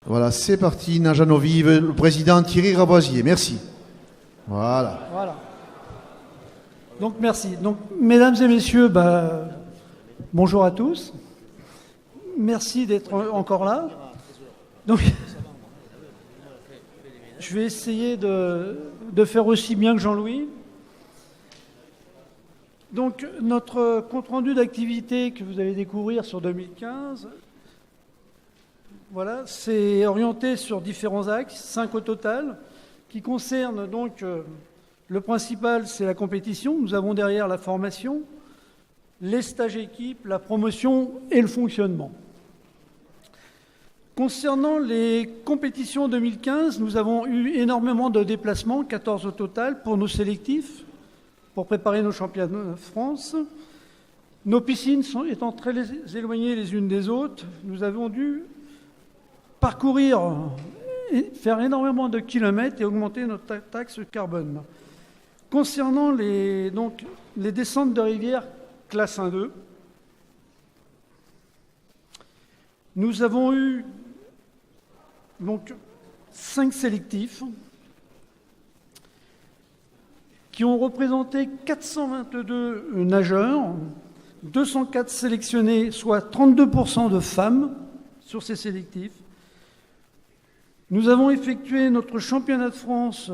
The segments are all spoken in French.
Voilà, c'est parti, nage à nos vives, le président Thierry Raboisier. Merci. Voilà. Voilà. Donc merci. Donc, mesdames et messieurs, bonjour à tous. Merci d'être encore là. Donc, je vais essayer de faire aussi bien que Jean-Louis. Donc, notre compte-rendu d'activité que vous allez découvrir sur 2015, voilà, c'est orienté sur différents axes, 5 au total, qui concernent donc le principal, c'est la compétition. Nous avons derrière la formation, les stages équipes, la promotion et le fonctionnement. Concernant les compétitions 2015, nous avons eu énormément de déplacements, 14 au total, pour nos sélectifs, pour préparer nos championnats de France. Nos piscines étant très éloignées les unes des autres, nous avons dû parcourir et faire énormément de kilomètres et augmenter notre taxe carbone. Concernant les descentes de rivière classe 1-2, nous avons eu 5 sélectifs qui ont représenté 422 nageurs, 204 sélectionnés, soit 32% de femmes sur ces sélectifs. Nous avons effectué notre championnat de France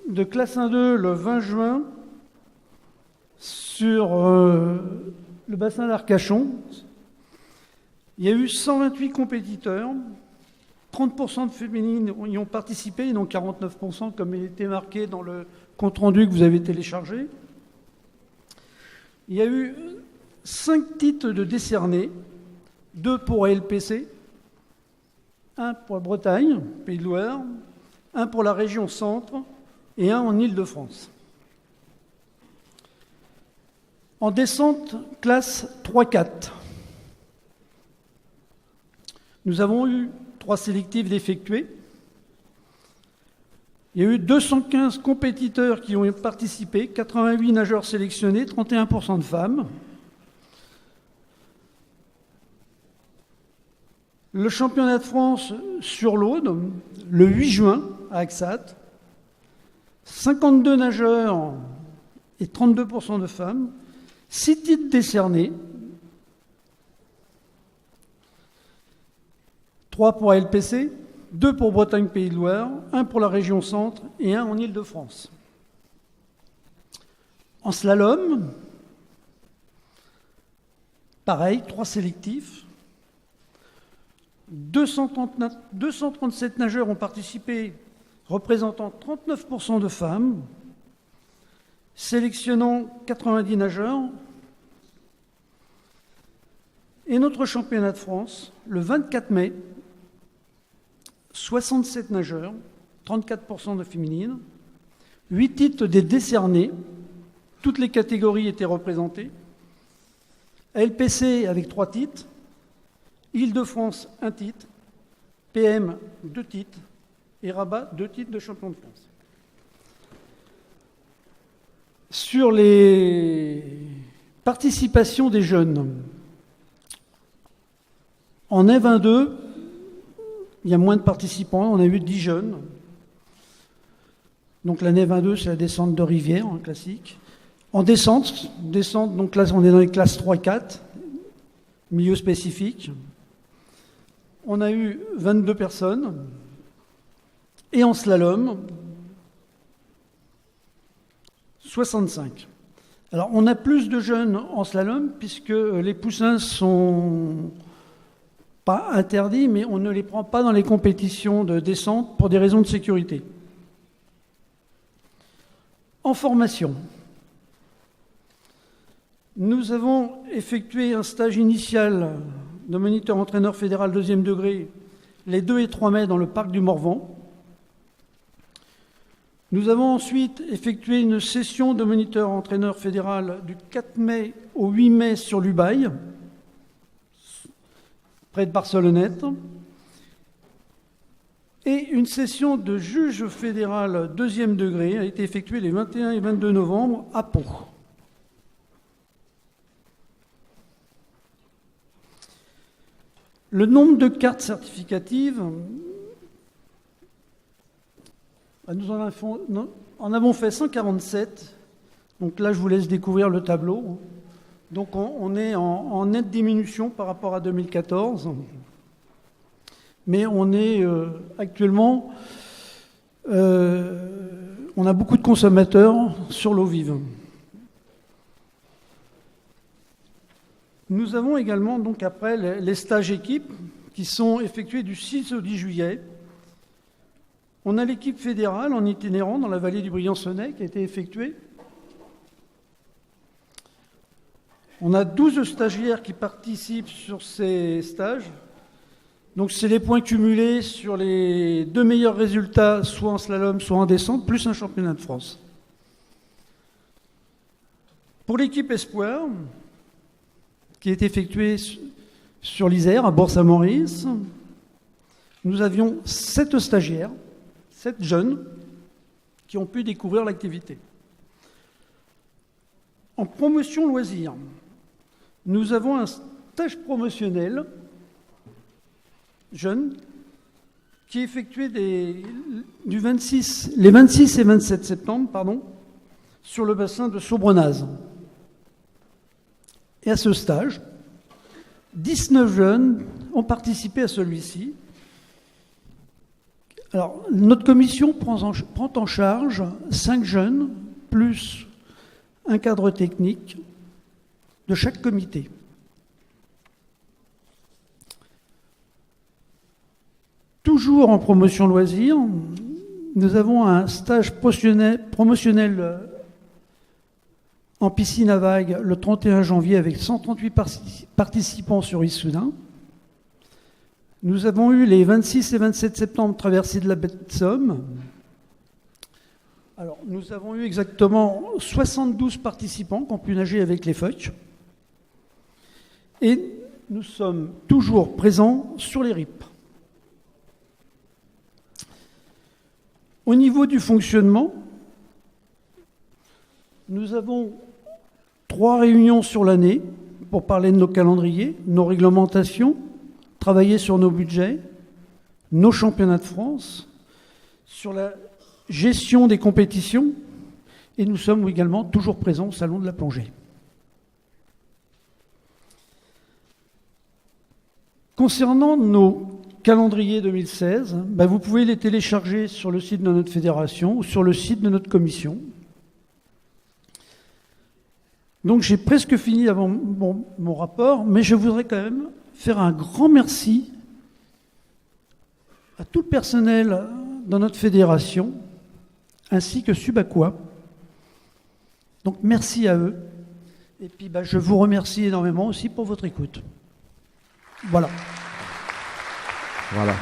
de classe 1-2 le 20 juin sur le bassin d'Arcachon. Il y a eu 128 compétiteurs, 30% de féminines y ont participé, donc 49% comme il était marqué dans le compte-rendu que vous avez téléchargé. Il y a eu 5 titres de décernés, 2 pour LPC, 1 pour la Bretagne, Pays de Loire, 1 pour la région Centre et 1 en Île-de-France. En descente, classe 3-4. Nous avons eu 3 sélectifs d'effectués. Il y a eu 215 compétiteurs qui ont participé, 88 nageurs sélectionnés, 31% de femmes. Le championnat de France sur l'Aude, le 8 juin à Axat, 52 nageurs et 32% de femmes, 6 titres décernés, 3 pour LPC, 2 pour Bretagne Pays de Loire, 1 pour la région Centre et 1 en Île-de-France. En slalom, pareil, 3 sélectifs. 237 nageurs ont participé, représentant 39% de femmes, sélectionnant 90 nageurs. Et notre championnat de France, le 24 mai, 67 nageurs, 34% de féminines, 8 titres des décernés, toutes les catégories étaient représentées. LPC avec 3 titres, Île-de-France 1 titre, PM 2 titres et Rabat 2 titres de champion de France. Sur les participations des jeunes, en E22, il y a moins de participants, on a eu 10 jeunes. Donc l'année 22, c'est la descente de rivière, en classique. En descente, donc là on est dans les classes 3-4, milieu spécifique. On a eu 22 personnes. Et en slalom, 65. Alors on a plus de jeunes en slalom puisque les poussins sont pas interdits, mais on ne les prend pas dans les compétitions de descente pour des raisons de sécurité. En formation, nous avons effectué un stage initial de moniteur-entraîneur fédéral 2e degré les 2 et 3 mai dans le parc du Morvan. Nous avons ensuite effectué une session de moniteur-entraîneur fédéral du 4 mai au 8 mai sur l'Ubaye, près de Barcelonnette. Et une session de juge fédéral 2e degré a été effectuée les 21 et 22 novembre à Pau. Le nombre de cartes certificatives, nous en avons fait 147. Donc là, je vous laisse découvrir le tableau. Donc on est en nette diminution par rapport à 2014. Mais on est actuellement... on a beaucoup de consommateurs sur l'eau vive. Nous avons également, donc après, les stages équipes qui sont effectués du 6 au 10 juillet. On a l'équipe fédérale en itinérant dans la vallée du Briançonnais qui a été effectuée. On a 12 stagiaires qui participent sur ces stages. Donc c'est les points cumulés sur les 2 meilleurs résultats, soit en slalom, soit en descente, plus un championnat de France. Pour l'équipe Espoir, qui est effectuée sur l'Isère, à Bourg-Saint-Maurice, nous avions 7 stagiaires, 7 jeunes, qui ont pu découvrir l'activité. En promotion loisirs, nous avons un stage promotionnel jeune qui est effectué les 26 et 27 septembre sur le bassin de Saubrenaz. Et à ce stage, 19 jeunes ont participé à celui-ci. Alors, notre commission prend en charge 5 jeunes plus un cadre technique de chaque comité. Toujours en promotion loisirs, nous avons un stage promotionnel en piscine à vagues le 31 janvier avec 138 participants sur Issoudun. Nous avons eu les 26 et 27 septembre traversée de la baie de Somme. Alors, nous avons eu exactement 72 participants qui ont pu nager avec les phoques. Et nous sommes toujours présents sur les RIP. Au niveau du fonctionnement, nous avons 3 réunions sur l'année pour parler de nos calendriers, nos réglementations, travailler sur nos budgets, nos championnats de France, sur la gestion des compétitions, et nous sommes également toujours présents au Salon de la plongée. Concernant nos calendrier 2016, vous pouvez les télécharger sur le site de notre fédération ou sur le site de notre commission. Donc j'ai presque fini avant mon rapport, mais je voudrais quand même faire un grand merci à tout le personnel de notre fédération, ainsi que Subaqua. Donc merci à eux. Et puis je vous remercie énormément aussi pour votre écoute. Voilà. Voilà.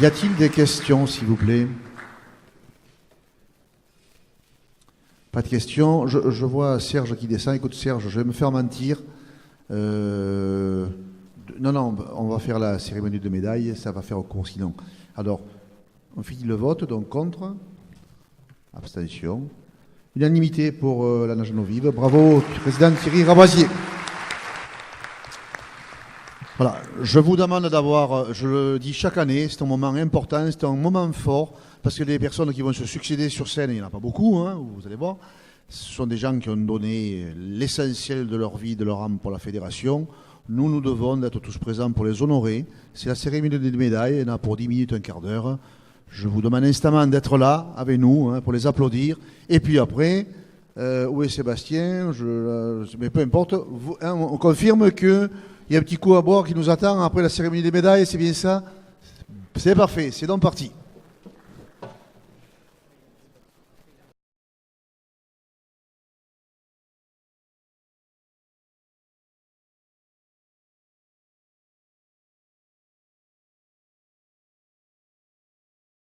Y a-t-il des questions, s'il vous plaît? Pas de questions. Je vois Serge qui descend. Écoute, Serge, je vais me faire mentir. Non, on va faire la cérémonie de médailles. Ça va faire au cours sinon. Alors, on finit le vote. Donc, contre. Abstention. Unanimité pour la nage en eau vive. Bravo, président Thierry Raboisier. Voilà, je vous demande d'avoir, je le dis chaque année, c'est un moment important, c'est un moment fort, parce que les personnes qui vont se succéder sur scène, il n'y en a pas beaucoup, vous allez voir, ce sont des gens qui ont donné l'essentiel de leur vie, de leur âme pour la fédération. Nous devons d'être tous présents pour les honorer. C'est la cérémonie des médailles, il y en a pour 10 minutes, un quart d'heure. Je vous demande instamment d'être là, avec nous, pour les applaudir. Et puis après, où est Sébastien? Mais peu importe, on confirme que il y a un petit coup à boire qui nous attend après la cérémonie des médailles, c'est bien ça? C'est parfait, c'est donc parti.